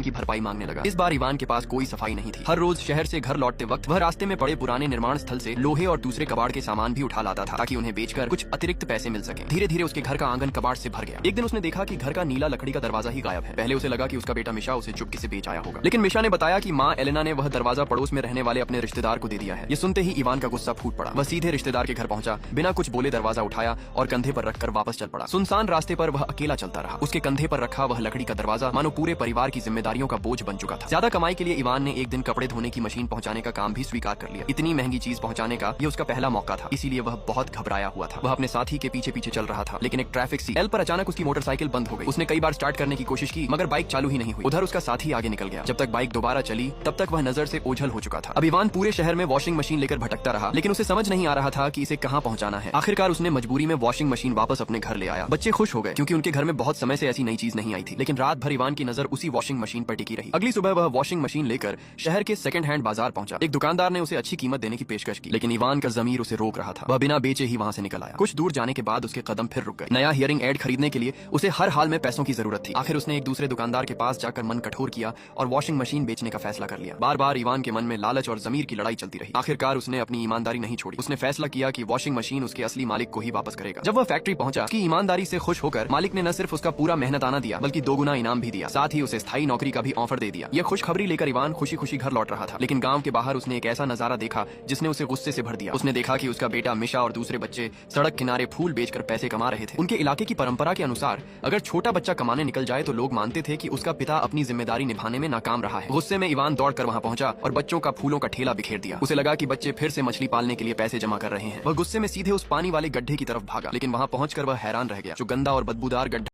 की भरपाई मांगने लगा। इस बार इवान के पास कोई सफाई नहीं थी। हर रोज शहर से घर लौटते वक्त वह रास्ते में पड़े पुराने निर्माण स्थल से लोहे और दूसरे कबाड़ के सामान भी उठा लाता था ताकि उन्हें बेचकर कुछ अतिरिक्त पैसे मिल सके। धीरे धीरे उसके घर का आंगन कबाड़ से भर गया। एक दिन उसने देखा कि घर का नीला लकड़ी का दरवाजा ही गायब है। पहले उसे लगा कि उसका बेटा मिशा उसे चुपके से बेच आया होगा, लेकिन मिशा ने बताया कि माँ एलेना ने वह दरवाजा पड़ोस में रहने वाले अपने रिश्तेदार को दे दिया है। ये सुनते ही इवान का गुस्सा फूट पड़ा। वह सीधे रिश्तेदार के घर पहुंचा, बिना कुछ बोले दरवाजा उठाया और कंधे पर रखकर वापस चल पड़ा। सुनसान रास्ते पर वह अकेला चलता रहा। उसके कंधे पर रखा वह लकड़ी का दरवाजा मानो पूरे परिवार की जिम्मेदारियों का बोझ बन चुका था। ज्यादा कमाई के लिए इवान ने एक दिन कपड़े धोने की मशीन पहुंचाने का काम भी स्वीकार कर लिया। इतनी महंगी चीज पहुंचाने का ये उसका पहला मौका था, इसीलिए वह बहुत घबराया हुआ था। वह अपने साथी के पीछे पीछे चल रहा था, लेकिन एक ट्रैफिक सिग्नल पर अचानक उसकी मोटरसाइकिल बंद हो गई। उसने कई बार स्टार्ट करने की कोशिश की, मगर बाइक चालू ही नहीं हुई। उधर उसका साथी आगे निकल गया। जब तक बाइक दोबारा चली तब तक वह नजर से ओझल हो चुका था। अब इवान पूरे शहर में वॉशिंग मशीन लेकर भटकता रहा, लेकिन उसे समझ नहीं आ रहा था कि इसे कहां पहुंचाना है। आखिरकार उसने मजबूरी में वॉशिंग मशीन वापस अपने घर ले आया। बच्चे खुश हो गए क्योंकि उनके घर में बहुत समय से ऐसी नई चीज नहीं आई थी। लेकिन रात भर इवान की नजर उसी वॉशिंग मशीन पर टिकी रही। अगली सुबह वह वॉशिंग मशीन लेकर शहर के सेकंड हैंड बाजार पहुंचा। एक दुकानदार ने उसे अच्छी कीमत देने की पेशकश की, लेकिन इवान का जमीर उसे रोक रहा था। वह बिना बेचे ही वहां से निकल आया। कुछ दूर जाने के बाद उसके कदम फिर रुक गए। नया हियरिंग एड खरीदने के लिए उसे हर हाल में पैसों की जरूरत थी। आखिर उसने एक दूसरे दुकानदार के पास जाकर मन कठोर किया और वॉशिंग मशीन बेचने का फैसला कर लिया। बार बार इवान के मन में लालच और जमीर की लड़ाई चलती रही। आखिरकार उसने अपनी ईमानदारी नहीं छोड़ी। उसने फैसला किया कि वॉशिंग मशीन उसके असली मालिक को ही वापस करेगा। जब वह फैक्ट्री पहुंचा, उसकी ईमानदारी से खुश होकर मालिक ने न सिर्फ उसका पूरा मेहनताना दिया बल्कि 2 गुना इनाम भी दिया। साथ ही उसे स्थायी नौकरी का भी ऑफर दे दिया। यह खुशखबरी लेकर इवान खुशी खुशी घर लौट रहा था, लेकिन गांव के बाहर उसने एक ऐसा नजारा देखा जिसने उसे गुस्से से भर दिया। उसने देखा कि उसका बेटा मिशा और दूसरे बच्चे सड़क किनारे फूल बेचकर पैसे कमा रहे थे। उनके इलाके की परंपरा के अनुसार अगर छोटा बच्चा कमाने निकल जाए तो लोग मानते थे कि उसका पिता अपनी जिम्मेदारी निभाने में नाकाम रहा है। गुस्से में इवान दौड़कर वहां पहुंचा और बच्चों का फूलों का ठेला बिखेर दिया। उसे लगा कि बच्चे फिर से मछली पालने के लिए पैसे जमा कर रहे हैं। वह गुस्से में सीधे उस पानी वाले गड्ढे की तरफ भागा, लेकिन वहां पहुंचकर वह हैरान रह गया। जो गंदा और बदबूदार गड्ढा